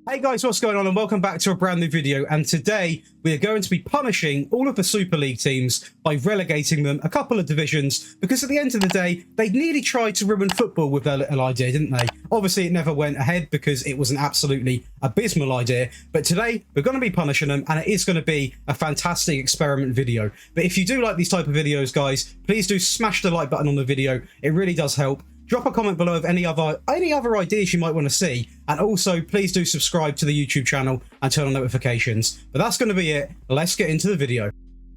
Hey guys, what's going on, and welcome back to a brand new video. And today we are going to be punishing all of the Super League teams by relegating them a couple of divisions, because at the end of the day they nearly tried to ruin football with their little idea, didn't they? Obviously it never went ahead because it was an absolutely abysmal idea, but today we're going to be punishing them, and it is going to be a fantastic experiment video. But if you do like these type of videos, guys, please do smash the like button on the video. It really does help. Drop a comment below of any other ideas you might want to see, and also please do subscribe to the YouTube channel and turn on notifications. But that's going to be it. Let's get into the video.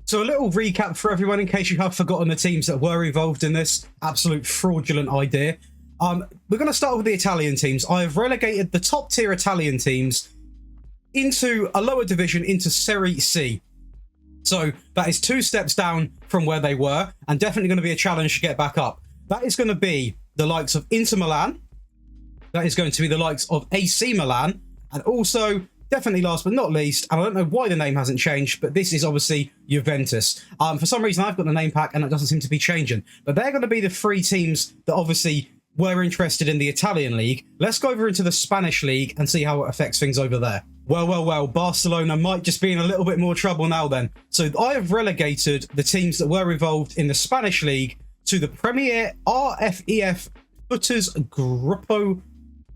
So a little recap for everyone in case you have forgotten the teams that were involved in this absolute fraudulent idea. We're going to start with the Italian teams. I have relegated the top tier Italian teams into a lower division, into Serie C. So that is 2 steps down from where they were, and definitely going to be a challenge to get back up. That is going to be the likes of Inter Milan. That is going to be the likes of AC Milan. And also, definitely last but not least, and I don't know why the name hasn't changed, but this is obviously Juventus. For some reason, I've got the name pack and it doesn't seem to be changing. But they're going to be the 3 teams that obviously were interested in the Italian league. Let's go over into the Spanish league and see how it affects things over there. Well, Barcelona might just be in a little bit more trouble now then. So I have relegated the teams that were involved in the Spanish league to the Premier RFEF Footers Gruppo,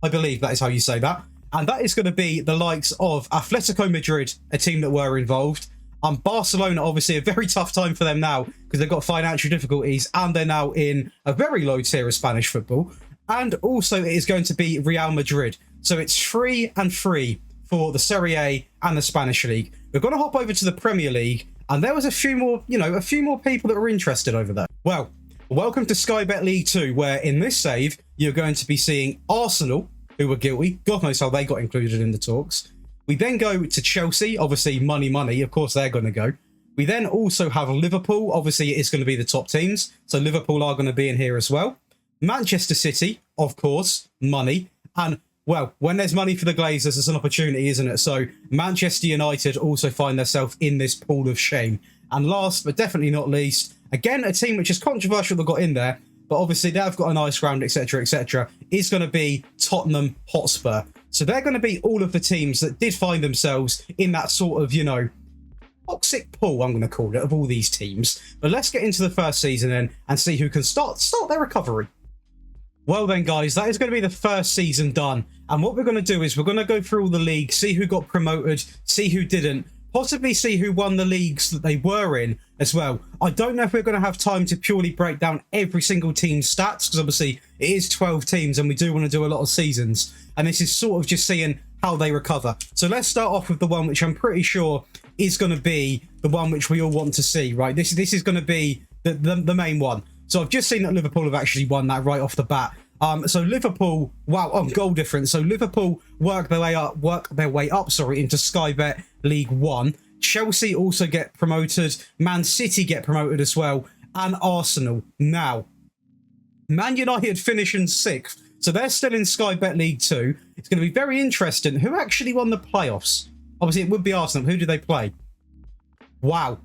I believe that is how you say that. And that is going to be the likes of Atletico Madrid, a team that were involved. Barcelona, obviously a very tough time for them now because they've got financial difficulties and they're now in a very low tier of Spanish football. And also it is going to be Real Madrid. So it's 3 and 3 for the Serie A and the Spanish league. We're going to hop over to the Premier League, and there was a few more, a few more people that were interested over there. Well, welcome to Sky Bet League 2, where in this save, you're going to be seeing Arsenal, who were guilty. God knows how they got included in the talks. We then go to Chelsea, obviously money, of course they're going to go. We then also have Liverpool, obviously it's going to be the top teams, so Liverpool are going to be in here as well. Manchester City, of course, money. And, well, when there's money for the Glazers, it's an opportunity, isn't it? So Manchester United also find themselves in this pool of shame. And last, but definitely not least, again, a team which is controversial that got in there, but obviously they've got a nice ground, etc., is going to be Tottenham Hotspur. So they're going to be all of the teams that did find themselves in that sort of, toxic pool, I'm going to call it, of all these teams. But let's get into the first season then and see who can start their recovery. Well then, guys, that is going to be the first season done. And what we're going to do is we're going to go through all the leagues, see who got promoted, see who didn't, possibly see who won the leagues that they were in as well. I don't know if we're going to have time to purely break down every single team's stats, because obviously it is 12 teams and we do want to do a lot of seasons. And this is sort of just seeing how they recover. So let's start off with the one which I'm pretty sure is going to be the one which we all want to see, right? This is going to be the main one. So I've just seen that Liverpool have actually won that right off the bat. So Liverpool, wow, on goal difference. So Liverpool work their way up, into Sky Bet League 1. Chelsea also get promoted. Man City get promoted as well. And Arsenal. Now, Man United finish in 6th. So they're still in Sky Bet League 2. It's going to be very interesting. Who actually won the playoffs? Obviously, it would be Arsenal. Who did they play? Wow.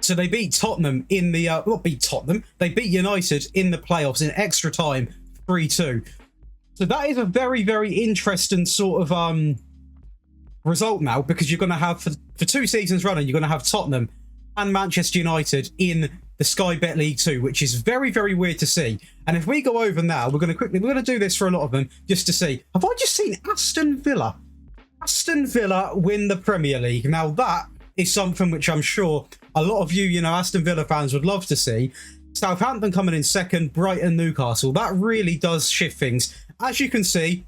So they beat Tottenham in the... not beat Tottenham. They beat United in the playoffs in extra time, 3-2. So that is a very, very interesting sort of result now, because you're going to have, for 2 seasons running, you're going to have Tottenham and Manchester United in the Sky Bet League 2, which is very, very weird to see. And if we go over now, we're going to do this for a lot of them just to see. Have I just seen Aston Villa win the Premier League? Now that is something which I'm sure a lot of you, Aston Villa fans would love to see. Southampton coming in 2nd, Brighton, Newcastle. That really does shift things. As you can see,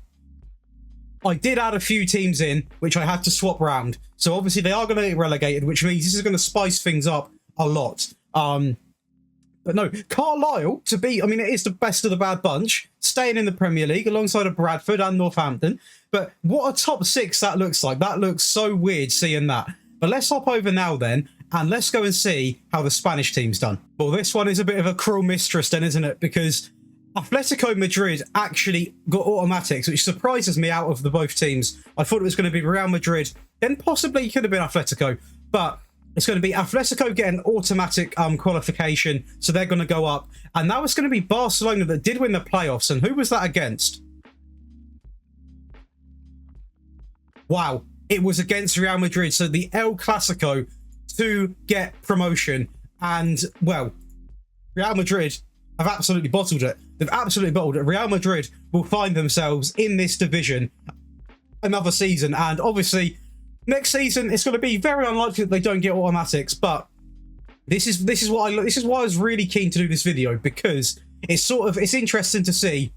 I did add a few teams in, which I had to swap round. So obviously they are going to get relegated, which means this is going to spice things up a lot. But no, Carlisle, it is the best of the bad bunch, staying in the Premier League alongside of Bradford and Northampton. But what a top 6 that looks like. That looks so weird seeing that. But let's hop over now then, and let's go and see how the Spanish team's done. Well, this one is a bit of a cruel mistress then, isn't it? Because Atletico Madrid actually got automatics, which surprises me out of the both teams. I thought it was going to be Real Madrid, then possibly it could have been Atletico. But it's going to be Atletico getting automatic qualification, so they're going to go up. And now it's going to be Barcelona that did win the playoffs. And who was that against? Wow, it was against Real Madrid. So the El Clasico to get promotion. And, well, Real Madrid have absolutely bottled it. They've absolutely bottled it. Real Madrid will find themselves in this division another season. And obviously, next season, it's going to be very unlikely that they don't get automatics. But this is why I was really keen to do this video, because it's interesting to see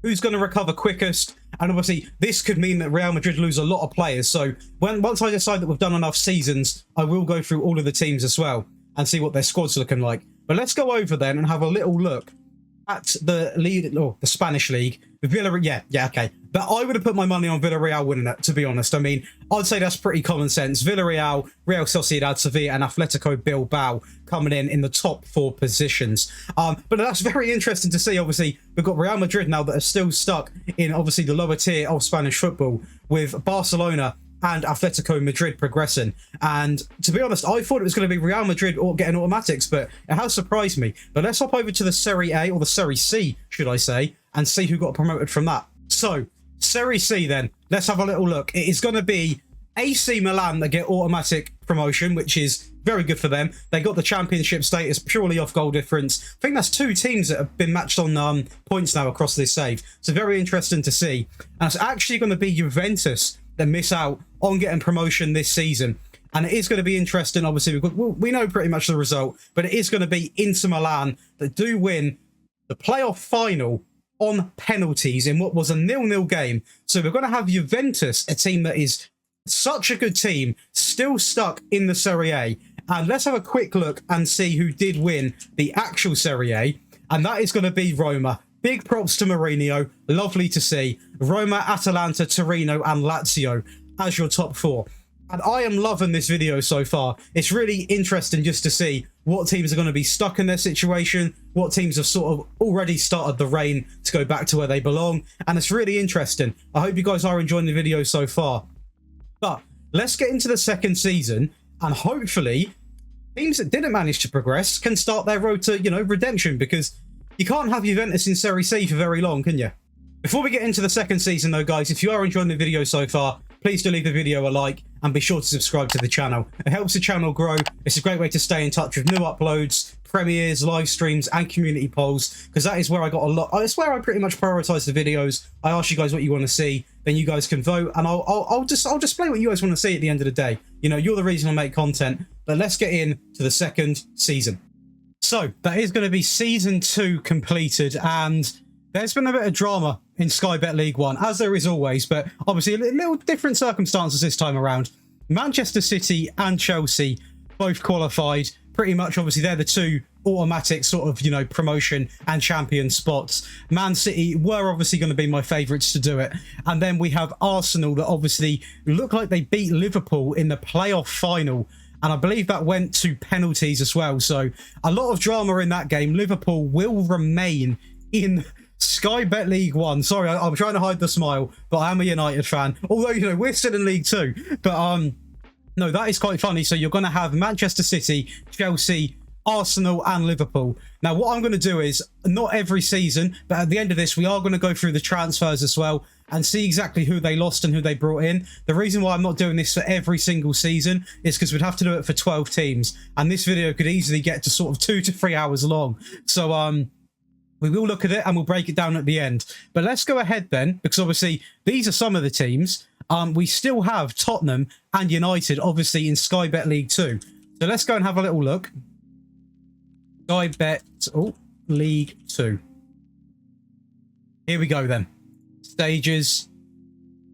who's going to recover quickest. And obviously, this could mean that Real Madrid lose a lot of players. So once I decide that we've done enough seasons, I will go through all of the teams as well and see what their squad's looking like. But let's go over then and have a little look at the league, or the Spanish league. Villarreal, yeah, okay. But I would have put my money on Villarreal winning it, to be honest. I mean, I'd say that's pretty common sense. Villarreal, Real Sociedad, Sevilla, and Atletico Bilbao coming in the top 4 positions. But that's very interesting to see. Obviously, we've got Real Madrid now that are still stuck in, obviously, the lower tier of Spanish football, with Barcelona and Atletico Madrid progressing. And to be honest, I thought it was going to be Real Madrid or getting automatics, but it has surprised me. But let's hop over to the Serie A, or the Serie C, should I say, and see who got promoted from that. So, Serie C then, let's have a little look. It is going to be AC Milan that get automatic promotion, which is very good for them. They got the championship status purely off goal difference. I think that's 2 teams that have been matched on points now across this save. So very interesting to see. And it's actually going to be Juventus that miss out on getting promotion this season. And it is going to be interesting, obviously, because we know pretty much the result, but it is going to be Inter Milan that do win the playoff final on penalties in what was a 0-0 game. So we're going to have Juventus, a team that is such a good team, still stuck in the Serie A. And let's have a quick look and see who did win the actual Serie A. And that is going to be Roma. Big props to Mourinho. Lovely to see. Roma, Atalanta, Torino, and Lazio as your top 4. And I am loving this video so far. It's really interesting just to see what teams are going to be stuck in their situation, what teams have sort of already started the reign to go back to where they belong. And it's really interesting. I hope you guys are enjoying the video so far. But let's get into the second season, and hopefully teams that didn't manage to progress can start their road to, redemption, because you can't have Juventus in Serie C for very long, can you? Before we get into the second season though, guys, if you are enjoying the video so far, please do leave the video a like and be sure to subscribe to the channel. It helps the channel grow. It's a great way to stay in touch with new uploads, premieres, live streams, and community polls, because that is where I got a lot. It's where I pretty much prioritize the videos. I ask you guys what you want to see, then you guys can vote, and I'll display what you guys want to see at the end of the day. You're the reason I make content. But let's get into the second season. So that is going to be season 2 completed, and there's been a bit of drama in Sky Bet League 1, as there is always, but obviously a little different circumstances this time around. Manchester City and Chelsea both qualified. Pretty much, obviously, they're the 2 automatic sort of, promotion and champion spots. Man City were obviously going to be my favourites to do it. And then we have Arsenal that obviously look like they beat Liverpool in the playoff final. And I believe that went to penalties as well. So a lot of drama in that game. Liverpool will remain in Sky Bet League 1. Sorry, I'm trying to hide the smile, but I am a United fan. Although, we're still in League 2. But no, that is quite funny. So you're going to have Manchester City, Chelsea, Arsenal, and Liverpool. Now, what I'm going to do is, not every season, but at the end of this, we are going to go through the transfers as well and see exactly who they lost and who they brought in. The reason why I'm not doing this for every single season is because we'd have to do it for 12 teams. And this video could easily get to sort of 2 to 3 hours long. So, we will look at it and we'll break it down at the end. But let's go ahead then, because obviously these are some of the teams. We still have Tottenham and United, obviously, in Sky Bet League 2. So let's go and have a little look. Sky Bet League 2. Here we go then. Stages.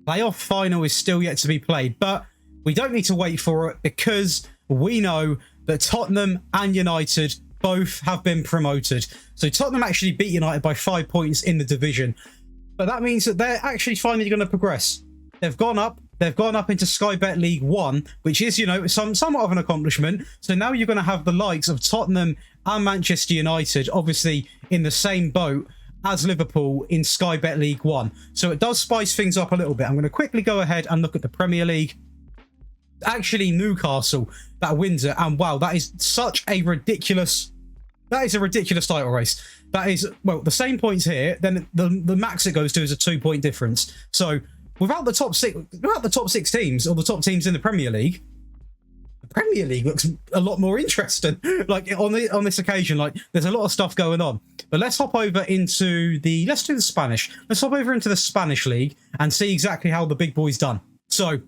Playoff final is still yet to be played, but we don't need to wait for it because we know that Tottenham and United both have been promoted. So Tottenham actually beat United by 5 points in the division, but that means that they're actually finally going to progress. They've gone up. They've gone up into Sky Bet League 1, which is, somewhat of an accomplishment. So now you're going to have the likes of Tottenham and Manchester United, obviously in the same boat as Liverpool in Sky Bet League 1. So it does spice things up a little bit. I'm going to quickly go ahead and look at the Premier League. Actually, Newcastle that wins it, and wow, that is such a ridiculous. That is a ridiculous title race. That is, well, the same points here. Then the max it goes to is a 2-point difference. So without the top six teams or the top teams in the Premier League, the Premier League looks a lot more interesting. Like on this occasion, like there's a lot of stuff going on. But let's hop over into let's do the Spanish. Let's hop over into the Spanish league and see exactly how the big boys done. So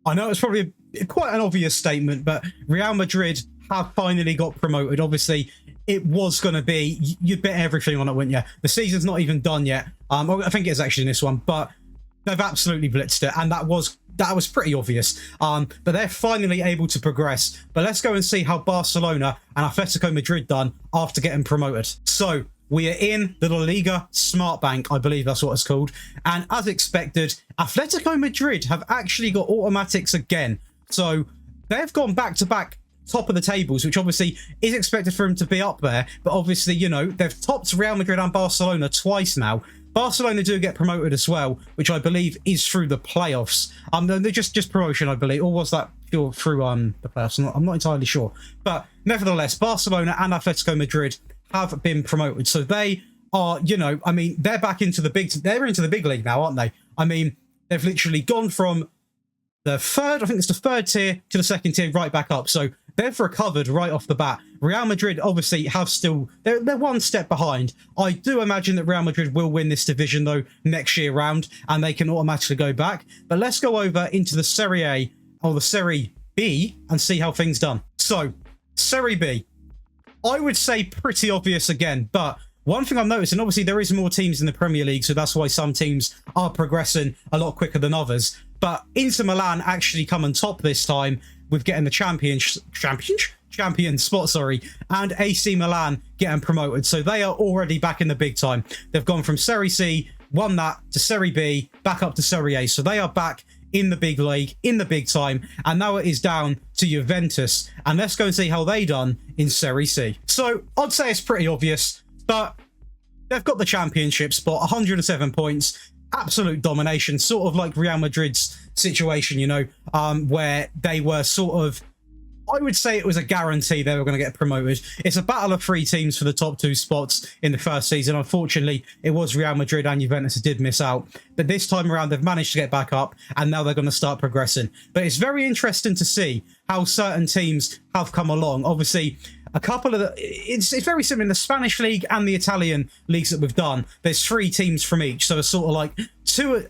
I know it's probably quite an obvious statement, but Real Madrid have finally got promoted. Obviously, it was going to be, you'd bet everything on it, wouldn't you? The season's not even done yet. I think it's actually in this one, but they've absolutely blitzed it, and that was pretty obvious. But they're finally able to progress. But let's go and see how Barcelona and Atletico Madrid done after getting promoted. So we are in the La Liga Smart Bank, I believe that's what it's called. And as expected, Atletico Madrid have actually got automatics again. So they've gone back-to-back top of the tables, which obviously is expected for them to be up there. But obviously, you know, they've topped Real Madrid and Barcelona twice now. Barcelona do get promoted as well, which I believe is through the playoffs. They're just promotion, I believe. Or was that through the playoffs? I'm not entirely sure. But nevertheless, Barcelona and Atletico Madrid have been promoted. So they are, you know, I mean, they're into the big league now, aren't they? I mean, they've literally gone from the third, I think it's the third tier, to the second tier, right back up. So they've recovered right off the bat. Real Madrid obviously have still, they're one step behind. I do imagine that Real Madrid will win this division though next year round, and they can automatically go back. But let's go over into the Serie A or the Serie B and see how things done. So Serie B, I would say pretty obvious again, but one thing I've noticed, and obviously there is more teams in the Premier League, so that's why some teams are progressing a lot quicker than others. But Inter Milan actually come on top this time with getting the champion spot, and AC Milan getting promoted. So they are already back in the big time. They've gone from Serie C, won that, to Serie B, back up to Serie A. So they are back in the big league, in the big time, and now it is down to Juventus. And let's go and see how they done in Serie C. So I'd say it's pretty obvious, but they've got the championship spot, 107 points, absolute domination, sort of like Real Madrid's situation, you know, where they were sort of, I would say it was a guarantee they were going to get promoted. It's a battle of three teams for the top two spots in the first season. Unfortunately, it was Real Madrid and Juventus who did miss out. But this time around, they've managed to get back up, and now they're going to start progressing. But it's very interesting to see how certain teams have come along. Obviously, a couple of it's very similar in the Spanish league and the Italian leagues that we've done. There's three teams from each, so it's sort of like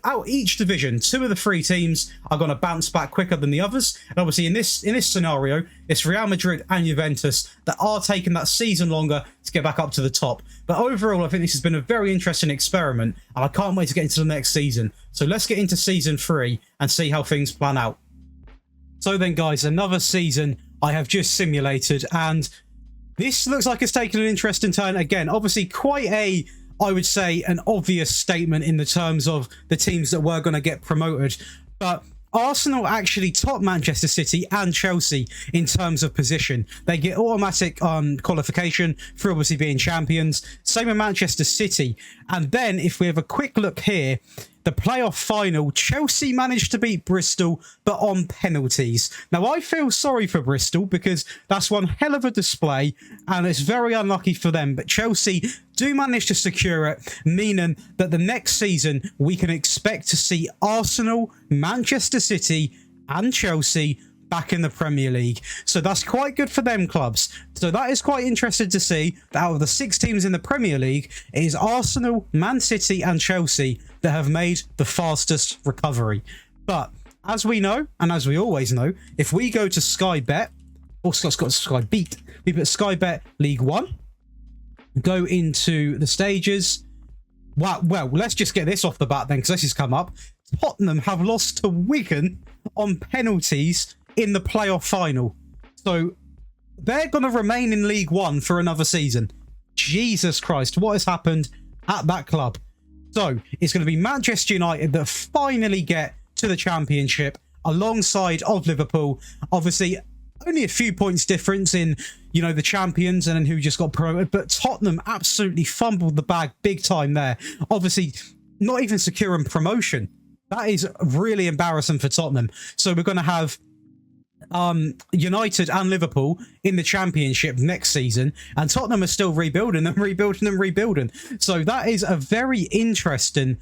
out each division. Two of the three teams are going to bounce back quicker than the others. And obviously, in this scenario, it's Real Madrid and Juventus that are taking that season longer to get back up to the top. But overall, I think this has been a very interesting experiment, and I can't wait to get into the next season. So let's get into season 3 and see how things plan out. So then, guys, another season I have just simulated, and this looks like it's taken an interesting turn again. Obviously, quite a, I would say, an obvious statement in the terms of the teams that were going to get promoted. But Arsenal actually top Manchester City and Chelsea in terms of position. They get automatic qualification for obviously being champions. Same with Manchester City. And then if we have a quick look here, the playoff final, Chelsea managed to beat Bristol, but on penalties. Now, I feel sorry for Bristol because that's one hell of a display, and it's very unlucky for them. But Chelsea do manage to secure it, meaning that the next season we can expect to see Arsenal, Manchester City, and Chelsea back in the Premier League. So that's quite good for them clubs. So that is quite interesting to see that out of the 6 teams in the Premier League, it is Arsenal, Man City, and Chelsea that have made the fastest recovery. But as we know, and as we always know, if we go to Sky Bet, or Sky Beat, we put Sky Bet League 1, go into the stages. Wow, well, let's just get this off the bat then, because this has come up. Tottenham have lost to Wigan on penalties in the playoff final. So they're going to remain in League 1 for another season. Jesus Christ, what has happened at that club? So it's going to be Manchester United that finally get to the championship alongside of Liverpool. Obviously, only a few points difference in, you know, the champions and then who just got promoted. But Tottenham absolutely fumbled the bag big time there. Obviously, not even securing promotion. That is really embarrassing for Tottenham. So we're going to have United and Liverpool in the championship next season, and Tottenham are still rebuilding and rebuilding and rebuilding. So that is a very interesting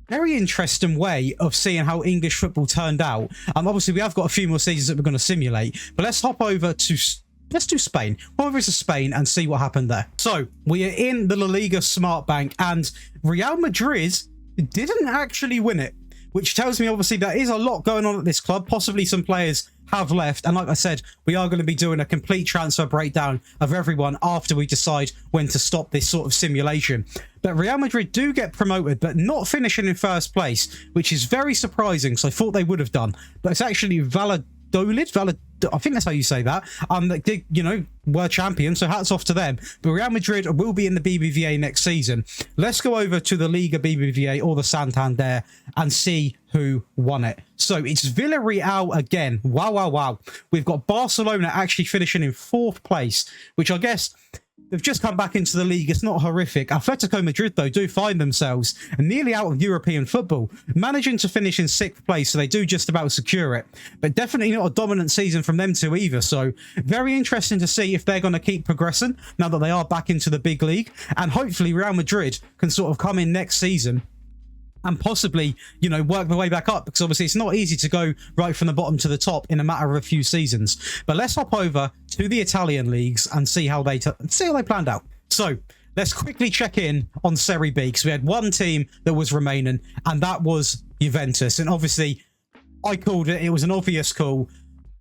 very interesting way of seeing how English football turned out. Obviously, we have got a few more seasons that we're going to simulate, but let's hop over to... Let's do Spain. Hop over to Spain and see what happened there. So, we are in the La Liga Smart Bank, and Real Madrid didn't actually win it, which tells me, obviously, there is a lot going on at this club. Possibly some players have left, and like I said, we are going to be doing a complete transfer breakdown of everyone after we decide when to stop this sort of simulation. But Real Madrid do get promoted, but not finishing in first place, which is very surprising, so I thought they would have done. But it's actually Valladolid, I think that's how you say that. That did, were champions, so hats off to them. But Real Madrid will be in the BBVA next season. Let's go over to the Liga BBVA or the Santander and see who won it. So it's Villarreal again. Wow. We've got Barcelona actually finishing in 4th place, which I guess they've just come back into the league. It's not horrific. Atletico Madrid, though, do find themselves nearly out of European football, managing to finish in 6th place, so they do just about secure it. But definitely not a dominant season from them two either, so very interesting to see if they're going to keep progressing now that they are back into the big league. And hopefully Real Madrid can sort of come in next season and possibly, work their way back up, because obviously it's not easy to go right from the bottom to the top in a matter of a few seasons. But let's hop over to the Italian leagues and see how they planned out. So let's quickly check in on Serie B, because we had one team that was remaining, and that was Juventus. And obviously, I called it. It was an obvious call.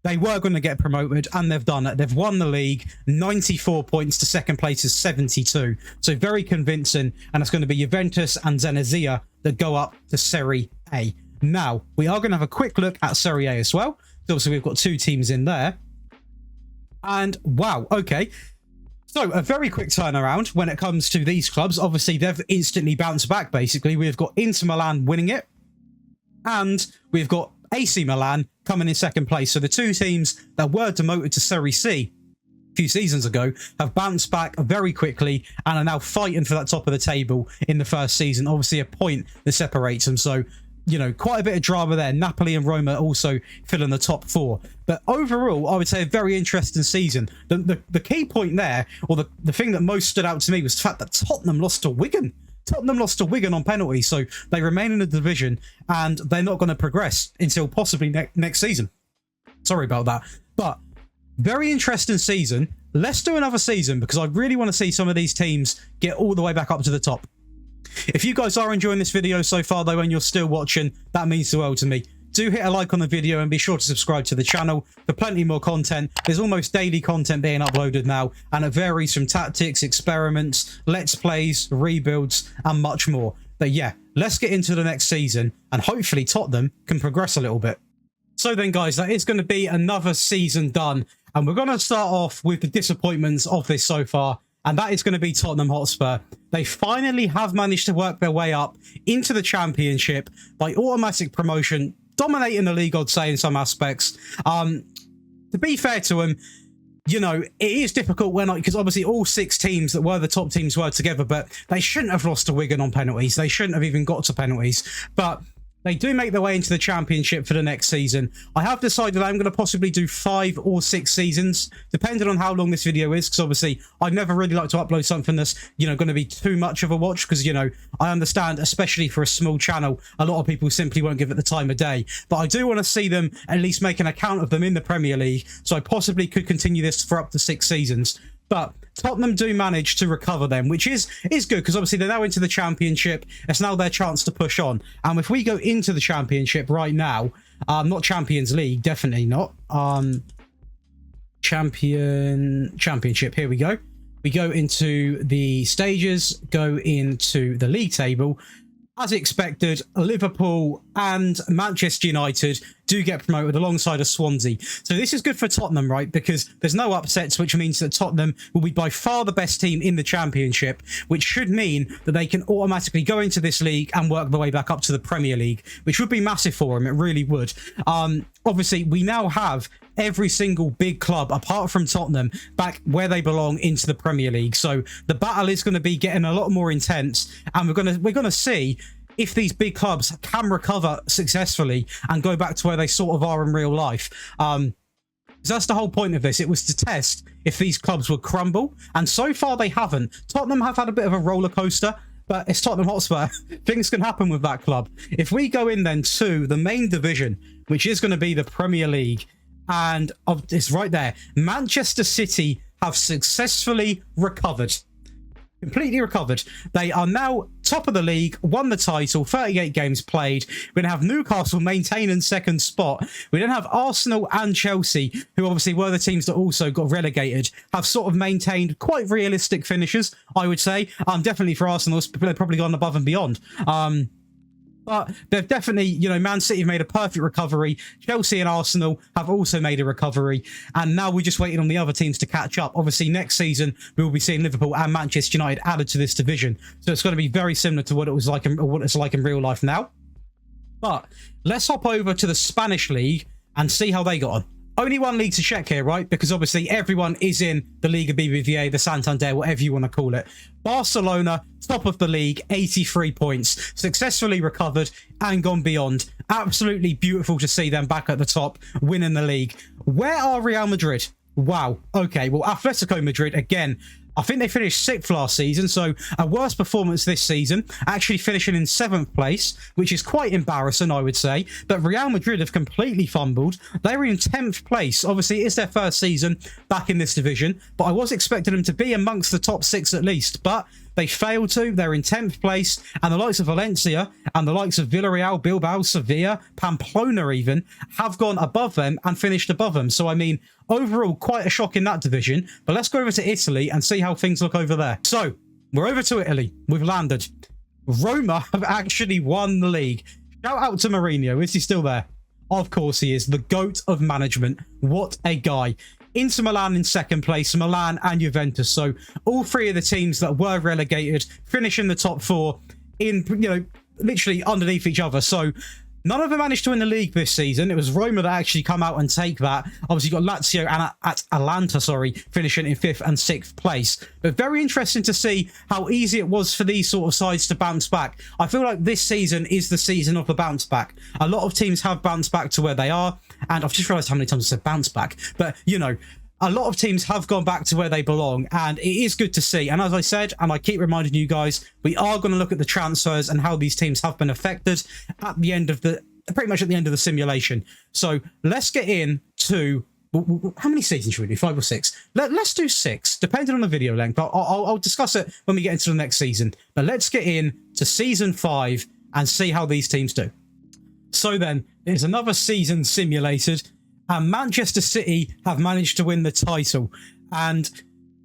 They were going to get promoted, and they've done it. They've won the league, 94 points to second place is 72. So very convincing, and it's going to be Juventus and Venezia that go up to Serie A. Now, we are going to have a quick look at Serie A as well. So obviously, we've got 2 teams in there. And wow, okay. So a very quick turnaround when it comes to these clubs. Obviously, they've instantly bounced back, basically. We've got Inter Milan winning it, and we've got AC Milan coming in 2nd place. So the 2 teams that were demoted to Serie C a few seasons ago have bounced back very quickly and are now fighting for that top of the table in the first season. Obviously a point that separates them. So, quite a bit of drama there. Napoli and Roma also filling the top 4. But overall, I would say a very interesting season. The key point there, or the thing that most stood out to me, was the fact that Tottenham lost to Wigan. Tottenham lost to Wigan on penalties, so they remain in the division, and they're not going to progress until possibly next season. Sorry about that. But very interesting season. Let's do another season, because I really want to see some of these teams get all the way back up to the top. If you guys are enjoying this video so far, though, and you're still watching, that means the world to me. Do hit a like on the video and be sure to subscribe to the channel for plenty more content. There's almost daily content being uploaded now, and it varies from tactics, experiments, let's plays, rebuilds, and much more. But yeah, let's get into the next season, and hopefully Tottenham can progress a little bit. So then, guys, that is going to be another season done, and we're going to start off with the disappointments of this so far, and that is going to be Tottenham Hotspur. They finally have managed to work their way up into the Championship by automatic promotion, dominating the league, I'd say, in some aspects. To be fair to them, it is difficult because obviously all 6 teams that were the top teams were together, but they shouldn't have lost to Wigan on penalties. They shouldn't have even got to penalties. But they do make their way into the Championship for the next season. I have decided I'm going to possibly do 5 or 6 seasons, depending on how long this video is, because obviously I never really like to upload something that's, going to be too much of a watch, because, I understand, especially for a small channel, a lot of people simply won't give it the time of day. But I do want to see them at least make an account of them in the Premier League, so I possibly could continue this for up to 6 seasons. But Tottenham do manage to recover them, which is good, because obviously they're now into the Championship. It's now their chance to push on. And if we go into the Championship right now, not Champions League, definitely not. Championship, here we go. We go into the stages, go into the league table. As expected, Liverpool and Manchester United do get promoted alongside of Swansea. So this is good for Tottenham, right? Because there's no upsets, which means that Tottenham will be by far the best team in the Championship, which should mean that they can automatically go into this league and work their way back up to the Premier League, which would be massive for them. It really would. Obviously, we now have every single big club, apart from Tottenham, back where they belong into the Premier League. So the battle is going to be getting a lot more intense, and we're going to see if these big clubs can recover successfully and go back to where they sort of are in real life. So that's the whole point of this. It was to test if these clubs would crumble, and so far they haven't. Tottenham have had a bit of a roller coaster. But it's Tottenham Hotspur. Things can happen with that club. If we go in then to the main division, which is going to be the Premier League, and it's right there. Manchester City have successfully recovered. Completely recovered. They are now top of the league, won the title, 38 games played. We're going to have Newcastle maintain in second spot. We then have Arsenal and Chelsea, who obviously were the teams that also got relegated, have sort of maintained quite realistic finishes, I would say. Definitely for Arsenal, they've probably gone above and beyond. But they've definitely, you know, Man City have made a perfect recovery. Chelsea and Arsenal have also made a recovery. And now we're just waiting on the other teams to catch up. Obviously, next season, we will be seeing Liverpool and Manchester United added to this division. So it's going to be very similar to what it was like or what it's like in real life now. But let's hop over to the Spanish league and see how they got on. Only one league to check here, right? Because obviously everyone is in the Liga BBVA, the Santander, whatever you want to call it. Barcelona, top of the league, 83 points. Successfully recovered and gone beyond. Absolutely beautiful to see them back at the top, winning the league. Where are Real Madrid? Wow. Okay, well, Atletico Madrid, again, I think they finished 6th last season, so a worse performance this season, actually finishing in 7th place, which is quite embarrassing, I would say. But Real Madrid have completely fumbled. They were in 10th place. Obviously, it's their first season back in this division, but I was expecting them to be amongst the top 6 at least. But they failed to. They're in 10th place, and the likes of Valencia and the likes of Villarreal, Bilbao, Sevilla, Pamplona even, have gone above them and finished above them. So, I mean, overall, quite a shock in that division. But let's go over to Italy and see how things look over there. So, we're over to Italy. We've landed. Roma have actually won the league. Shout out to Mourinho. Is he still there? Of course he is. The GOAT of management. What a guy. Inter Milan in 2nd place, Milan and Juventus. So all 3 of the teams that were relegated finish in the top 4 in, you know, literally underneath each other. So none of them managed to win the league this season. It was Roma that actually come out and take that. Obviously, you've got Lazio and Atalanta, finishing in 5th and 6th place. But very interesting to see how easy it was for these sort of sides to bounce back. I feel like this season is the season of the bounce back. A lot of teams have bounced back to where they are. And I've just realised how many times I said bounce back. But, you know, a lot of teams have gone back to where they belong, and it is good to see. And as I said, and I keep reminding you guys, we are going to look at the transfers and how these teams have been affected at the end of pretty much at the end of the simulation. So let's get in to, how many seasons should we do? 5 or 6? Let's do 6, depending on the video length. I'll discuss it when we get into the next season. But let's get in to season 5 and see how these teams do. So then, there's another season simulated, and Manchester City have managed to win the title. And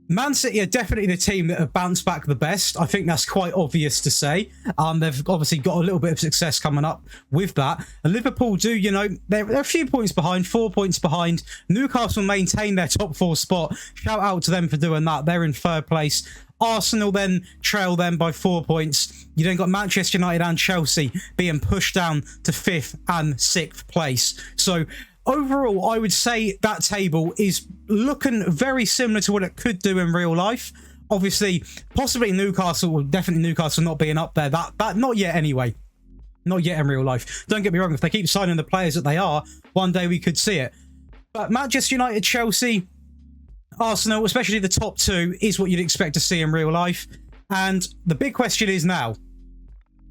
Man City are definitely the team that have bounced back the best. I think that's quite obvious to say. They've obviously got a little bit of success coming up with that. And Liverpool do, you know, they're a few points behind, 4 points behind. Newcastle maintain their top 4 spot. Shout out to them for doing that. They're in 3rd place. Arsenal then trail them by 4 points. You then got Manchester United and Chelsea being pushed down to 5th and 6th place. So overall, I would say that table is looking very similar to what it could do in real life. Obviously, possibly Newcastle, or definitely Newcastle not being up there. That not yet anyway. Not yet in real life. Don't get me wrong, if they keep signing the players that they are, one day we could see it. But Manchester United, Chelsea, Arsenal, especially the top 2, is what you'd expect to see in real life. And the big question is now,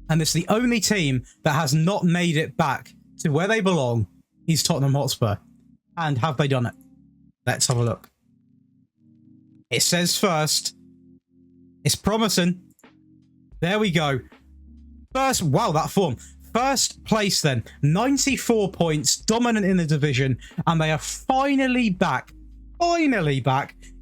and it's the only team that has not made it back to where they belong, is Tottenham Hotspur. And have they done it? Let's have a look. It says first. It's promising. There we go. First, wow, that form. First place then. 94 points, dominant in the division, and they are finally back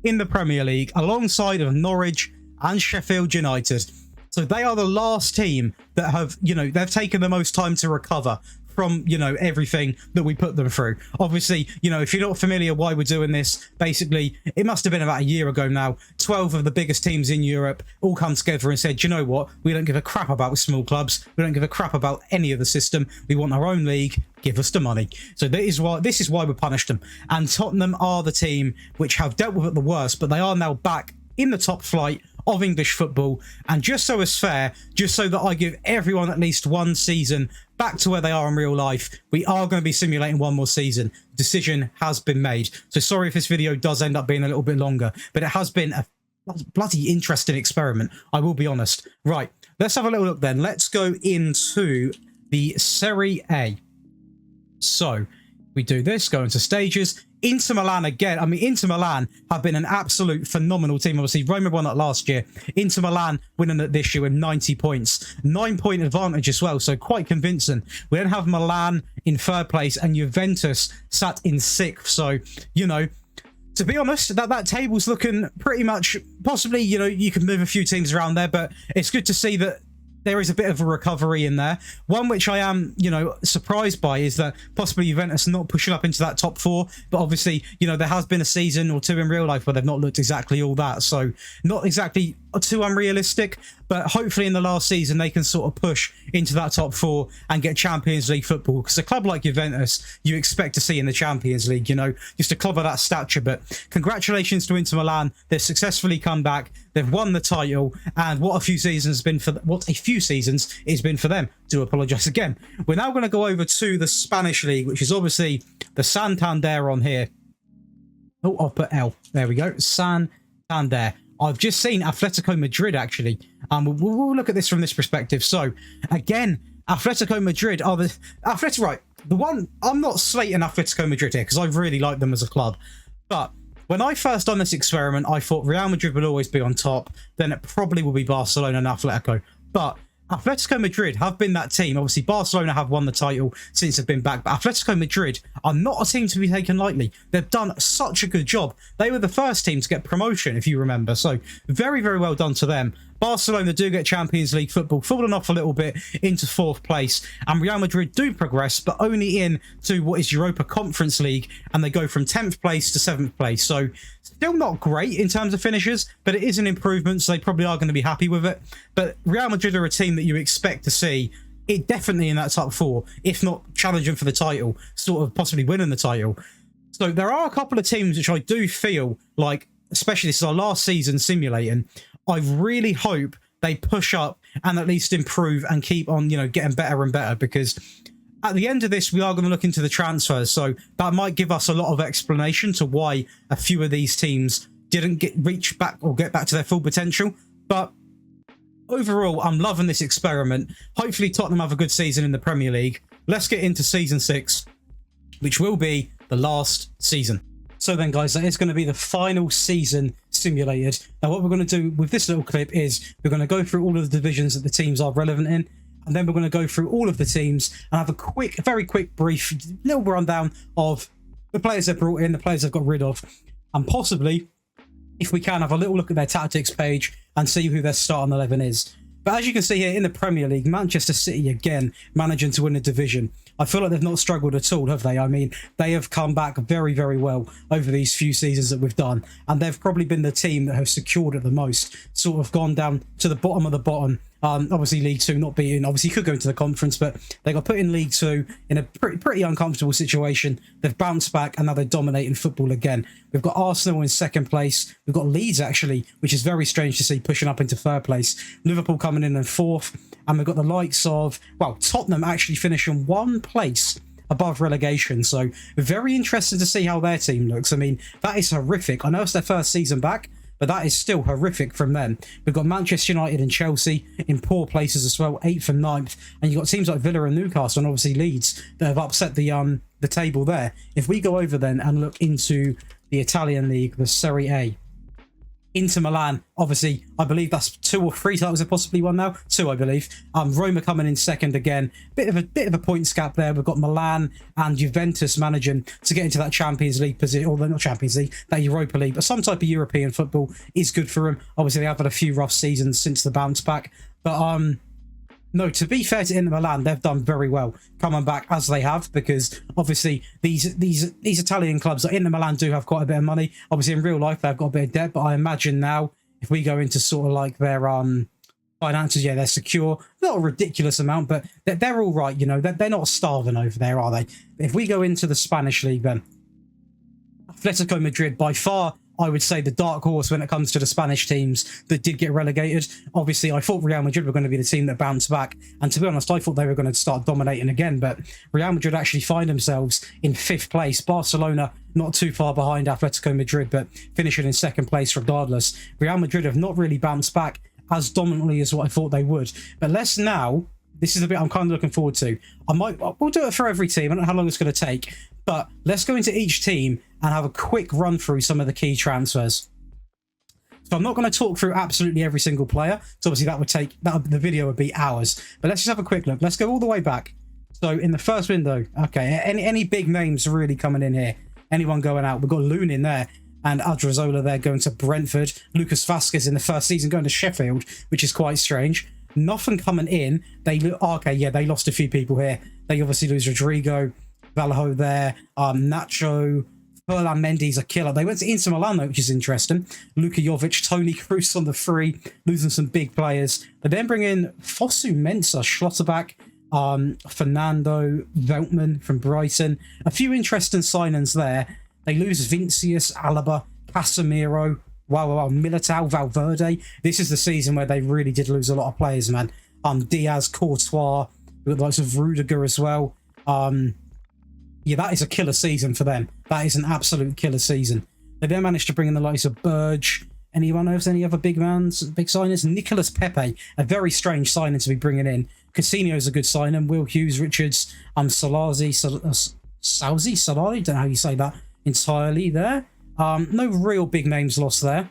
in the Premier League alongside of Norwich and Sheffield United. So they are the last team that have, you know, they've taken the most time to recover from, you know, everything that we put them through. Obviously, you know, if you're not familiar why we're doing this, basically, it must have been about a year ago now, 12 of the biggest teams in Europe all come together and said, you know what, we don't give a crap about small clubs. We don't give a crap about any of the system. We want our own league. Give us the money. So this is why we punished them. And Tottenham are the team which have dealt with it the worst, but they are now back in the top flight of English football. And just so it's fair, just so that I give everyone at least one season back to where they are in real life, we are going to be simulating one more season. Decision has been made. So sorry if this video does end up being a little bit longer, but it has been a bloody interesting experiment, I will be honest. Right, let's have a little look then. Let's go into the Serie A. So we do this, go into stages. Inter Milan again. I mean, Inter Milan have been an absolute phenomenal team. Obviously, Roma won that last year. Inter Milan winning it this year with 90 points. 9-point advantage as well, so quite convincing. We then have Milan in third place and Juventus sat in sixth. So, you know, to be honest, that table's looking pretty much, possibly, you know, you can move a few teams around there, but it's good to see that there is a bit of a recovery in there. One which I am, you know, surprised by is that possibly Juventus not pushing up into that top four. But obviously, you know, there has been a season or two in real life where they've not looked exactly all that. So not exactly too unrealistic, but hopefully in the last season they can sort of push into that top four and get Champions League football. Because a club like Juventus, you expect to see in the Champions League, you know, just a club of that stature. But congratulations to Inter Milan. They've successfully come back. They've won the title, and what a few seasons it's been for them. Do apologise again. We're now going to go over to the Spanish league, which is obviously the Santander on here. Oh, I'll put L. There we go. Santander. I've just seen Atletico Madrid actually. We'll look at this from this perspective. So again, Atletico Madrid are the right. The one I'm not slating Atletico Madrid here because I really like them as a club, but when I first done this experiment, I thought Real Madrid will always be on top. Then it probably will be Barcelona and Atletico. But Atletico Madrid have been that team. Obviously, Barcelona have won the title since they've been back. But Atletico Madrid are not a team to be taken lightly. They've done such a good job. They were the first team to get promotion, if you remember. So very, very well done to them. Barcelona do get Champions League football, falling off a little bit into fourth place. And Real Madrid do progress, but only in to what is Europa Conference League. And they go from 10th place to 7th place. So still not great in terms of finishes, but it is an improvement. So they probably are going to be happy with it. But Real Madrid are a team that you expect to see it definitely in that top four, if not challenging for the title, sort of possibly winning the title. So there are a couple of teams which I do feel like, especially this is our last season simulating, I really hope they push up and at least improve and keep on, you know, getting better and better, because at the end of this, we are going to look into the transfers. So that might give us a lot of explanation to why a few of these teams didn't reach back or get back to their full potential. But overall, I'm loving this experiment. Hopefully Tottenham have a good season in the Premier League. Let's get into season 6, which will be the last season. So then, guys, that is going to be the final season simulated. Now, what we're going to do with this little clip is we're going to go through all of the divisions that the teams are relevant in, and then we're going to go through all of the teams and have a very quick, brief, little rundown of the players they've brought in, the players they've got rid of, and possibly, if we can, have a little look at their tactics page and see who their starting 11 is. But as you can see here in the Premier League, Manchester City again managing to win the division. I feel like they've not struggled at all, have they? I mean, they have come back very, very well over these few seasons that we've done. And they've probably been the team that have secured it the most, sort of gone down to the bottom of the bottom. Obviously, League 2 not being, obviously, you could go into the conference, but they got put in League 2 in a pretty uncomfortable situation. They've bounced back and now they're dominating football again. We've got Arsenal in second place. We've got Leeds, actually, which is very strange to see, pushing up into third place. Liverpool coming in fourth. And we've got the likes of, well, Tottenham actually finishing one place above relegation. So very interested to see how their team looks. I mean, that is horrific. I know it's their first season back, but that is still horrific from them. We've got Manchester United and Chelsea in poor places as well, 8th and 9th. And you've got teams like Villa and Newcastle and obviously Leeds that have upset the table there. If we go over then and look into the Italian league, the Serie A, Inter Milan, obviously, I believe that's 2 or 3 titles they've possibly won now. 2, I believe. Roma coming in second again. Bit of a points gap there. We've got Milan and Juventus managing to get into that Champions League position, or not Champions League, that Europa League, but some type of European football is good for them. Obviously, they have had a few rough seasons since the bounce back, but no, to be fair to Inter Milan, they've done very well coming back as they have, because obviously these Italian clubs, like Inter Milan, do have quite a bit of money. Obviously, in real life, they've got a bit of debt, but I imagine now, if we go into sort of like their finances, yeah, they're secure. Not a ridiculous amount, but they're all right, you know. They're not starving over there, are they? If we go into the Spanish league, then Atletico Madrid, by far, I would say the dark horse when it comes to the Spanish teams that did get relegated. Obviously, I thought Real Madrid were going to be the team that bounced back. And to be honest, I thought they were going to start dominating again. But Real Madrid actually find themselves in 5th place. Barcelona not too far behind Atletico Madrid, but finishing in 2nd place regardless. Real Madrid have not really bounced back. as dominantly as what I thought they would. But let's now, this is the bit I'm kind of looking forward to. We'll do it for every team. I don't know how long it's going to take, but let's go into each team and have a quick run through some of the key transfers. So I'm not going to talk through absolutely every single player. So obviously the video would be hours, but let's just have a quick look. Let's go all the way back. So in the first window, okay, any big names really coming in here? Anyone going out? We've got Loon in there and Adrizola there going to Brentford. Lucas Vasquez in the first season going to Sheffield, which is quite strange. Nothing coming in. They lost a few people here. They obviously lose Rodrigo, Vallejo there, Nacho, Ferland Mendy's a killer. They went to Inter Milan though, which is interesting. Luka Jovic, Tony Kroos on the free, losing some big players. They then bring in Fosu Mensah, Schlotterbeck, Fernando Veltman from Brighton. A few interesting signings there. They lose Vincius, Alaba, Casemiro, Militao, Valverde. This is the season where they really did lose a lot of players, man. Diaz, Courtois, with the likes of Rudiger as well. Yeah, that is a killer season for them. That is an absolute killer season. They then managed to bring in the likes of Burge. Anyone knows any other big signings? Nicolas Pepe, a very strange signing to be bringing in. Coutinho's a good signing. Will Hughes, Richards, Salazzi, don't know how you say that entirely there. No real big names lost there.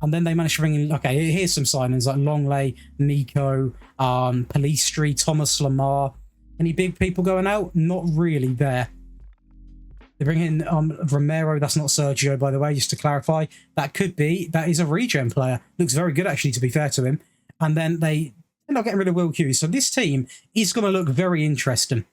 And then they managed to bring in, okay, here's some signings like Longley, Nico, Palistri, Thomas Lamar. Any big people going out? Not really there. They bring in Romero. That's not Sergio, by the way, just to clarify. That is a regen player. Looks very good, actually, to be fair to him. And then they end up getting rid of Will Hughes. So this team is going to look very interesting.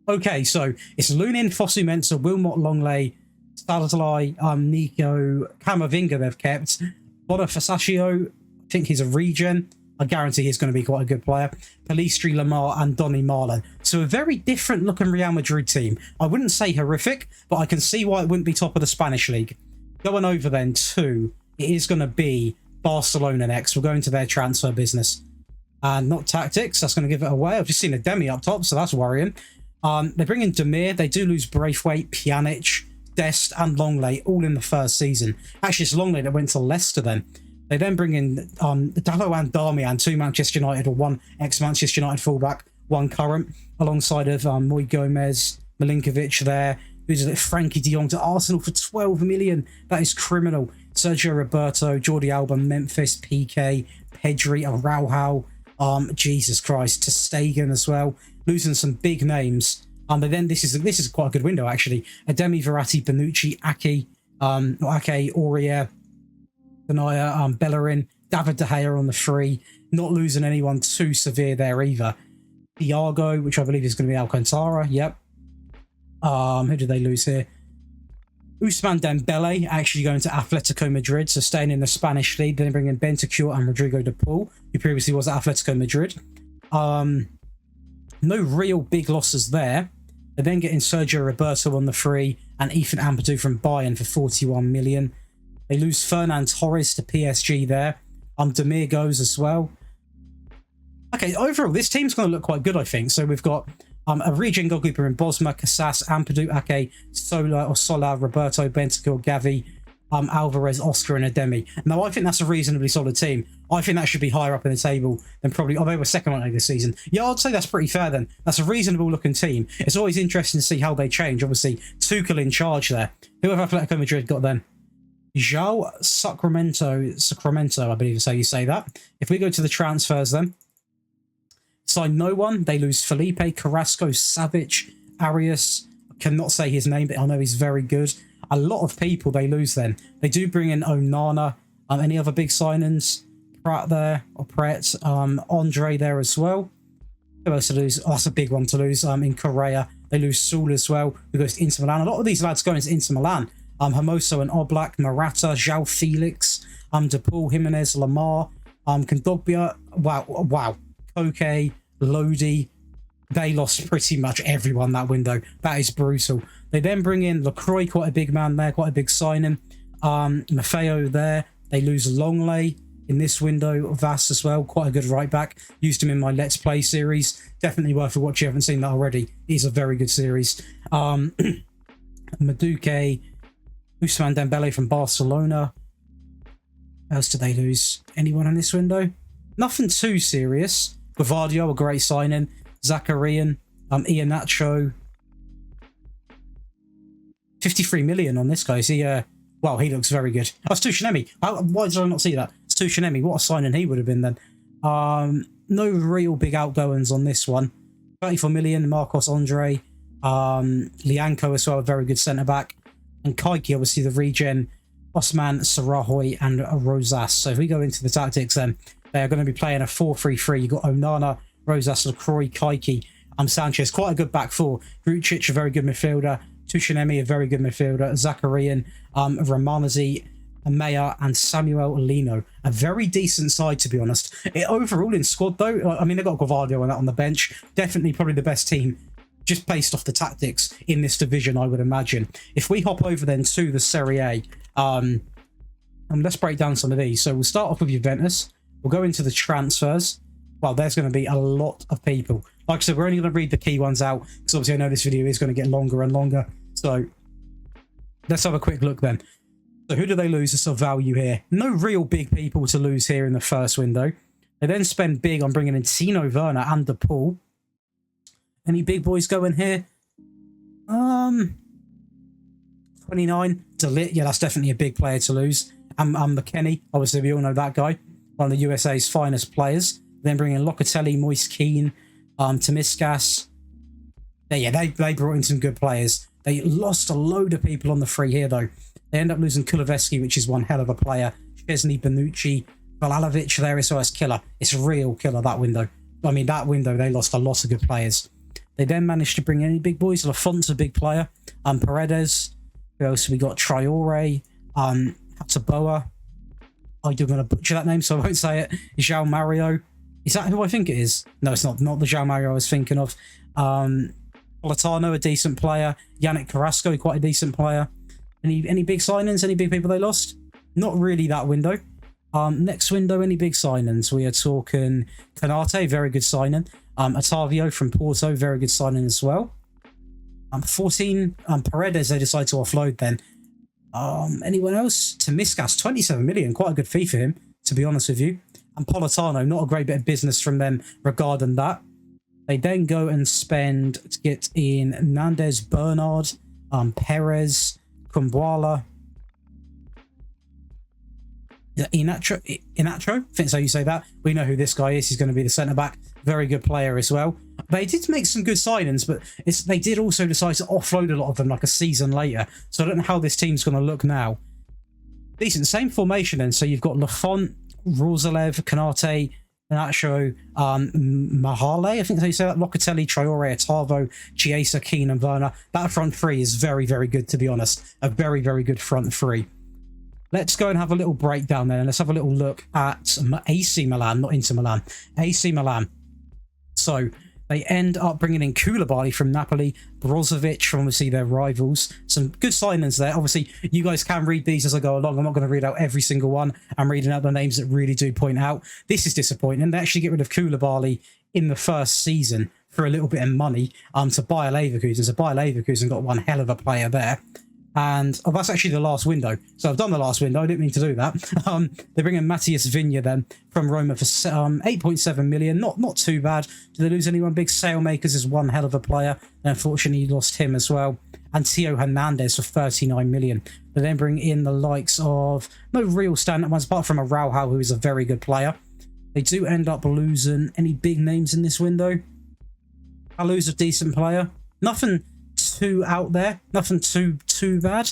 Okay, so it's Lunin, Fosu Mensah, Wilmot Longley, Stadalai, Nico, Camavinga they've kept. Bonifacio, I think he's a regen. I guarantee he's going to be quite a good player. Palistri, Lamar, and Donny Marlon. So a very different looking Real Madrid team. I wouldn't say horrific, but I can see why it wouldn't be top of the Spanish league. Going over then to, it is going to be Barcelona next. We're going to their transfer business. And not tactics, that's going to give it away. I've just seen a Demi up top, so that's worrying. They bring in Demir. They do lose Braithwaite, Pjanic, Dest, and Longley, all in the first season. Actually, it's Longley that went to Leicester then. They then bring in Dallo and Darmian, two Manchester United, or one ex-Manchester United fullback, one current, alongside of Moy Gomez, Milinkovic there. Who's it? Frankie de Jong to Arsenal for 12 million. That is criminal. Sergio Roberto, Jordi Alba, Memphis, PK, Pedri, Araujo, Jesus Christ, to Stegen as well. Losing some big names. But then this is quite a good window, actually. Ademi, Verratti, Bonucci, Ake, Aurier, Benaya, Bellerin, David De Gea on the free. Not losing anyone too severe there either. Thiago, which I believe is going to be Alcantara. Yep. Who did they lose here? Ousmane Dembele actually going to Atletico Madrid, so staying in the Spanish league. Then bring in Bentancur and Rodrigo de Paul, who previously was at Atletico Madrid. No real big losses there. They then get in Sergio Roberto on the free and Ethan Ampadu from Bayern for 41 million. They lose Fernan Torres to PSG there. Demir goes as well. Okay, overall, this team's going to look quite good, I think. So we've got a regen goalkeeper in Bosma, Casas, Ampadu, Ake, Sola, Roberto, Bentancur, Gavi, Alvarez, Oscar, and Ademi. Now, I think that's a reasonably solid team. I think that should be higher up in the table than probably, they were second one this season. Yeah, I'd say that's pretty fair then. That's a reasonable looking team. It's always interesting to see how they change. Obviously, Tuchel in charge there. Who have Atletico Madrid got then? João Sacramento, I believe is how you say that. If we go to the transfers then, sign no one. They lose Felipe, Carrasco, Savic, Arias. I cannot say his name, but I know he's very good. A lot of people they lose then. They do bring in Onana. Any other big signings? Pratt there, or Pratt. Andre there as well. Who else to lose? Oh, that's a big one to lose. In Correa, they lose Saul as well, who goes to Inter Milan. A lot of these lads go into Inter Milan. Hermoso and Oblak, Morata, João Felix, De Paul, Jimenez, Lamar, Kondogbia, wow, Koke, Lodi. They lost pretty much everyone that window. That is brutal. They then bring in Lacroix, quite a big man there, quite a big signing. Maffeo there. They lose Longley in this window. Vass as well, quite a good right back. Used him in my Let's Play series. Definitely worth a watch if you haven't seen that already. It's a very good series. Maduke, Ousmane Dembele from Barcelona. What else did they lose? Anyone in this window? Nothing too serious. Gavardio, a great signing. Zakarian, Iheanacho. 53 million on this guy. Is he, well, he looks very good. Oh, it's Tuchinemi. Why did I not see that? It's Tuchinemi. What a signing he would have been then. No real big outgoings on this one. 34 million, Marcos Andre. Lianco as well, a very good centre-back. And Kaiki, obviously the regen. Osman, Sarahoy, and Rosas. So if we go into the tactics then, they are going to be playing a 4-3-3. You've got Onana, Rosas, LaCroix, Kaiki, Sanchez. Quite a good back four. Grucic, a very good midfielder. Tuchinemi, a very good midfielder. Zakarian, Ramanazi, Amaya, and Samuel Lino. A very decent side, to be honest. Overall in squad, though, I mean, they've got Gavardio on the bench. Definitely probably the best team, just based off the tactics in this division, I would imagine. If we hop over then to the Serie A, and let's break down some of these. So we'll start off with Juventus. We'll go into the transfers. Well, there's going to be a lot of people. Like I said, we're only going to read the key ones out, because obviously I know this video is going to get longer and longer. So let's have a quick look then. So who do they lose as of value here? No real big people to lose here in the first window. They then spend big on bringing in Tino Werner and De Paul. Any big boys going here? 29. Delit, yeah, that's definitely a big player to lose. And McKennie, obviously we all know that guy. One of the USA's finest players. Then bring in Locatelli, Moise Keane, Tomiskas. Yeah, they brought in some good players. They lost a load of people on the free here, though. They end up losing Kuleveski, which is one hell of a player. Chesney, Bonucci, Vlahovic there is always killer. It's a real killer, that window. I mean, that window, they lost a lot of good players. They then managed to bring in any big boys. Lafont's a big player. Paredes. Who else? We got Traore. Hataboa. I'm going to butcher that name, so I won't say it. João Mario. Is that who I think it is? No, it's not. Not the João Mario I was thinking of. Politano, a decent player. Yannick Carrasco, quite a decent player. Any big signings? Any big people they lost? Not really that window. Next window, any big signings? We are talking Canate, very good signing. Otavio from Porto, very good signing as well. 14, Paredes, they decide to offload then. Anyone else? Tomiskas, 27 million, quite a good fee for him, to be honest with you. And Politano, not a great bit of business from them regarding that. They then go and spend to get in Nandes, Bernard, Perez, Kumbuala, Iheanacho, I think that's how you say that. We know who this guy is. He's going to be the centre-back. Very good player as well. They did make some good signings, but they did also decide to offload a lot of them like a season later. So I don't know how this team's going to look now. Decent. Same formation then. So you've got Lafont, Rosalev, Canate, Nacho, Mahale, I think they say that. Locatelli, Traore, Otavo, Chiesa, Keane, and Werner. That front three is very, very good, to be honest. A very, very good front three. Let's go and have a little breakdown then, and let's have a little look at AC Milan, not Inter Milan. AC Milan. So they end up bringing in Koulibaly from Napoli, Brozovic from obviously their rivals. Some good signings there. Obviously, you guys can read these as I go along. I'm not going to read out every single one. I'm reading out the names that really do point out. This is disappointing. They actually get rid of Koulibaly in the first season for a little bit of money to Bayer Leverkusen. So Bayer Leverkusen got one hell of a player there. And that's actually the last window. So I've done the last window. I didn't mean to do that. They bring in Matthias Viña then from Roma for 8.7 million. Not too bad. Do they lose anyone big? Sailmakers is one hell of a player. And unfortunately, lost him as well. And Theo Hernandez for 39 million. They then bring in the likes of no real standout ones apart from Araujo, who is a very good player. They do end up losing any big names in this window. I lose a decent player. Nothing too out there, nothing too bad.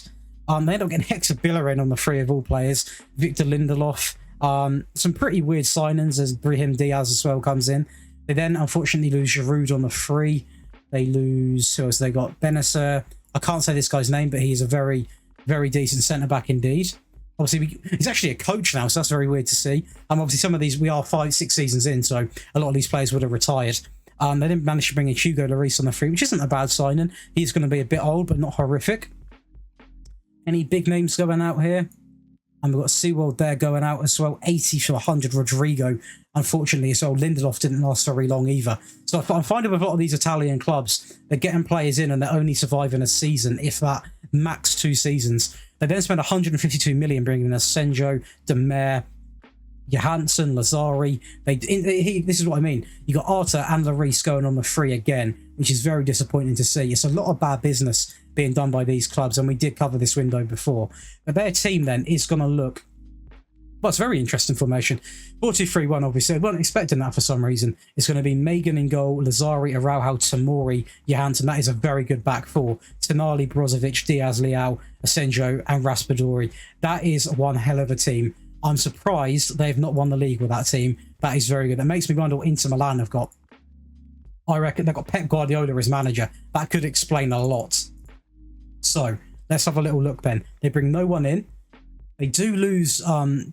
They end up getting Hector Bellerin on the free of all players. Victor Lindelof. Some pretty weird signings as Brahim Diaz as well comes in. They then unfortunately lose Giroud on the free. They lose, who else they got? Benacer. I can't say this guy's name, but he's a very, very decent centre-back indeed. Obviously, he's actually a coach now, so that's very weird to see. Obviously, some of these, we are 5-6 seasons in, so a lot of these players would have retired. They didn't manage to bring in Hugo Lloris on the free, which isn't a bad signing. He's going to be a bit old, but not horrific. Any big names going out here? And we've got SeaWorld there going out as well. 80 for 100, Rodrigo. Unfortunately, so Lindelof didn't last very long either. So I'm finding with a lot of these Italian clubs, they're getting players in and they're only surviving a season, if that, max 2 seasons. They then spent 152 million bringing in Asenjo, Demare, Johansson, Lazari. This is what I mean. You got Arta and Lloris going on the free again, which is very disappointing to see. It's a lot of bad business being done by these clubs, and we did cover this window before. But their team then is going to look... Well, it's a very interesting formation. 4-2-3-1, obviously. I wasn't expecting that for some reason. It's going to be Megan in goal, Lazari, Araujo, Tamori, Johansson. That is a very good back four. Tonali, Brozovic, Diaz, Leao, Asenjo, and Raspadori. That is one hell of a team. I'm surprised they've not won the league with that team. That is very good. That makes me wonder what Inter Milan have got. I reckon they've got Pep Guardiola as manager. That could explain a lot. So, let's have a little look then. They bring no one in. They do lose De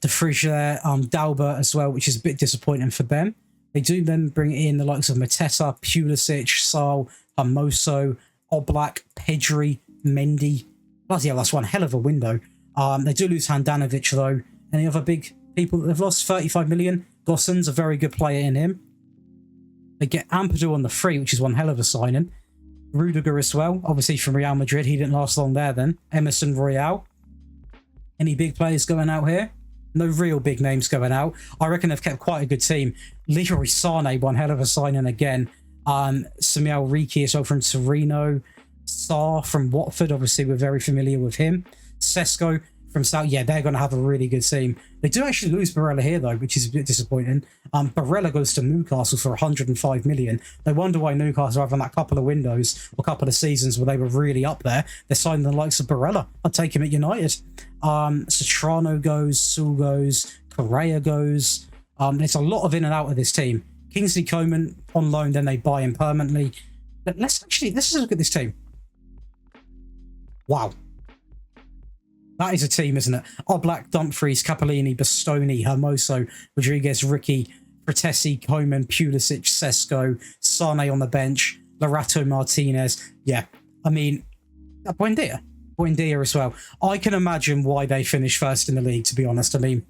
Vrij there, Dalba as well, which is a bit disappointing for them. They do then bring in the likes of Mateta, Pulisic, Sal, Hermoso, Oblak, Pedri, Mendy. Bloody hell, that's one hell of a window. They do lose Handanovic though. Any other big people that they've lost? 35 million. Gossens, a very good player in him. They get Ampadu on the free, which is one hell of a signing. Rudiger as well, obviously from Real Madrid. He didn't last long there then. Emerson Royale. Any big players going out here? No real big names going out. I reckon they've kept quite a good team. Leroy Sané, one hell of a signing again. Samuel Riki as well from Torino. Sarr from Watford, obviously we're very familiar with him. Sesko from South, yeah, they're going to have a really good team. They do actually lose Barella here though, which is a bit disappointing. Barella goes to Newcastle for 105 million. They wonder why Newcastle are having that couple of windows or couple of seasons where they were really up there. They're signing the likes of Barella. I'd take him at United. Satrano goes, Sul goes, Correa goes. There's a lot of in and out of this team. Kingsley Coman on loan, then they buy him permanently. But let's just look at this team. Wow. That is a team, isn't it? Oblak, Dumfries, Capellini, Bastoni, Hermoso, Rodriguez, Ricky, Fratesi, Coman, Pulisic, Sesko, Sane on the bench, Lorato Martinez. Yeah, I mean, Buendia as well. I can imagine why they finished first in the league, to be honest. I mean,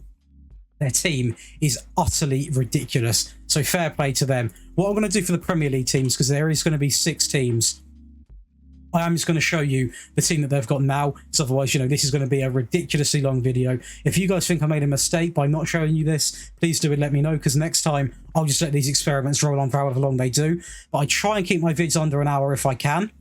their team is utterly ridiculous. So fair play to them. What I'm going to do for the Premier League teams, because there is going to be 6 teams, I am just going to show you the team that they've got now. So otherwise, you know, this is going to be a ridiculously long video. If you guys think I made a mistake by not showing you this, please do let me know, because next time I'll just let these experiments roll on for however long they do. But I try and keep my vids under an hour if I can.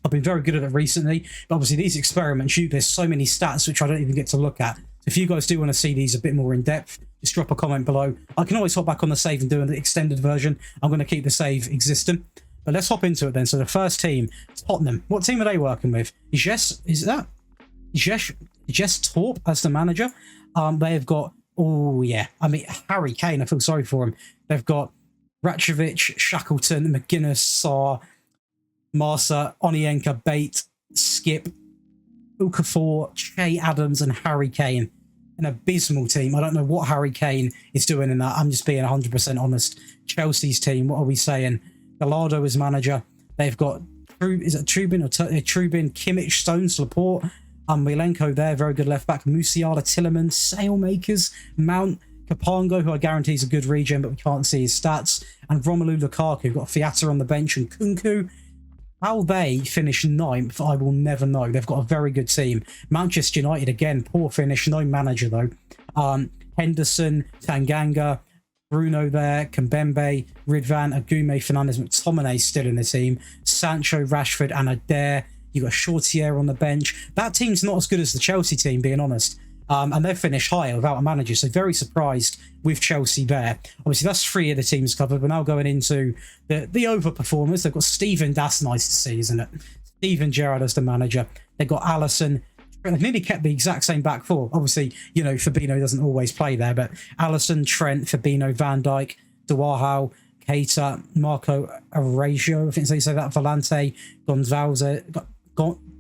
I've been very good at it recently, but obviously these experiments, there's so many stats which I don't even get to look at. If you guys do want to see these a bit more in depth, just drop a comment below. I can always hop back on the save and do an extended version. I'm going to keep the save existing. But let's hop into it then. So the first team, Tottenham. What team are they working with? Jess Torp as the manager. They've got, oh yeah, I mean, Harry Kane, I feel sorry for him. They've got Ratchovich, Shackleton, McGuinness, Sarr, Marsa, Onienka, Bate, Skip, Okafor, Che Adams, and Harry Kane. An abysmal team. I don't know what Harry Kane is doing in that. I'm just being 100% honest. Chelsea's team, what are we saying? Gallardo as manager. They've got, is it Trubin or Trubin, Kimmich, Stones, Laporte, Milenko there, very good left back. Musiala, Tillerman, Sailmakers, Mount, Kapango, who I guarantee is a good regen, but we can't see his stats, and Romelu Lukaku. Got Fiata on the bench and Kunku. How they finish 9th, I will never know. They've got a very good team. Manchester United, again, poor finish, no manager though. Henderson, Tanganga, Bruno there, Kimpembe, Ridvan, Agume, Fernandes, McTominay still in the team. Sancho, Rashford, and Adair. You got Shortier on the bench. That team's not as good as the Chelsea team, being honest. And they've finished higher without a manager, so very surprised with Chelsea there. Obviously, that's 3 of the teams covered. We're now going into the overperformers. They've got Steven. That's nice to see, isn't it? Steven Gerrard as the manager. They've got Alisson. They've nearly kept the exact same back four. Obviously, you know, Fabinho doesn't always play there, but Alisson, Trent, Fabinho, Van Dijk, Dewahau, Keita, Marco Araujo, I think they say that, Volante, Gonzalez, Goncalves,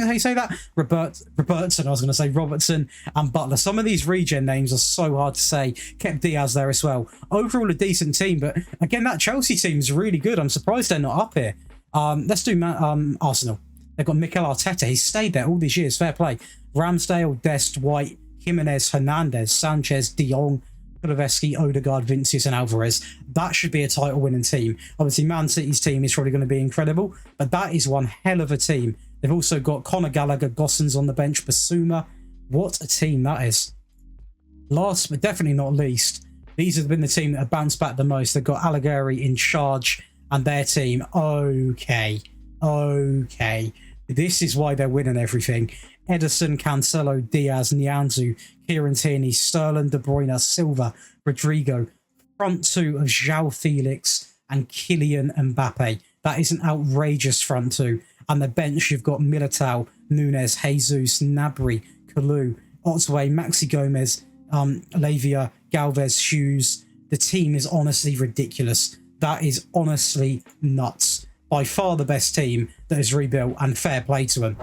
how you say that? Robertson, I was going to say Robertson, and Butler. Some of these regen names are so hard to say. Kept Diaz there as well. Overall, a decent team, but again, that Chelsea team is really good. I'm surprised they're not up here. Let's do Arsenal. They've got Mikel Arteta. He's stayed there all these years. Fair play. Ramsdale, Dest, White, Jimenez, Hernandez, Sanchez, De Jong, Kulusevski, Odegaard, Vinicius and Alvarez. That should be a title-winning team. Obviously, Man City's team is probably going to be incredible, but that is one hell of a team. They've also got Conor Gallagher, Gossens on the bench, Basuma. What a team that is. Last, but definitely not least, these have been the team that have bounced back the most. They've got Allegri in charge and their team. Okay. This is why they're winning everything. Ederson, Cancelo, Diaz, Nianzou, Kieran Tierney, Sterling, De Bruyne, Silva, Rodrigo. Front two of João Felix and Kylian Mbappe. That is an outrageous front two. And the bench, you've got Militao, Nunes, Jesus, Gnabry, Kalou, Otway, Maxi Gomez, Lavia, Galvez, Hughes. The team is honestly ridiculous. That is honestly nuts. By far the best team that is rebuilt, and fair play to them.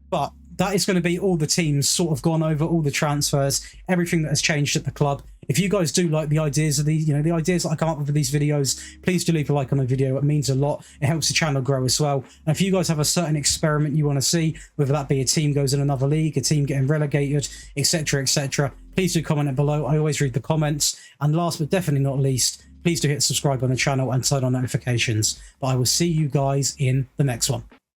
But that is going to be all the teams sort of gone over, all the transfers, everything that has changed at the club. If you guys do like the ideas of these, the ideas that I come up with for these videos, please do leave a like on the video. It means a lot. It helps the channel grow as well. And if you guys have a certain experiment you want to see, whether that be a team goes in another league, a team getting relegated, etc., etc., please do comment it below. I always read the comments. And last but definitely not least, please do hit subscribe on the channel and turn on notifications. But I will see you guys in the next one.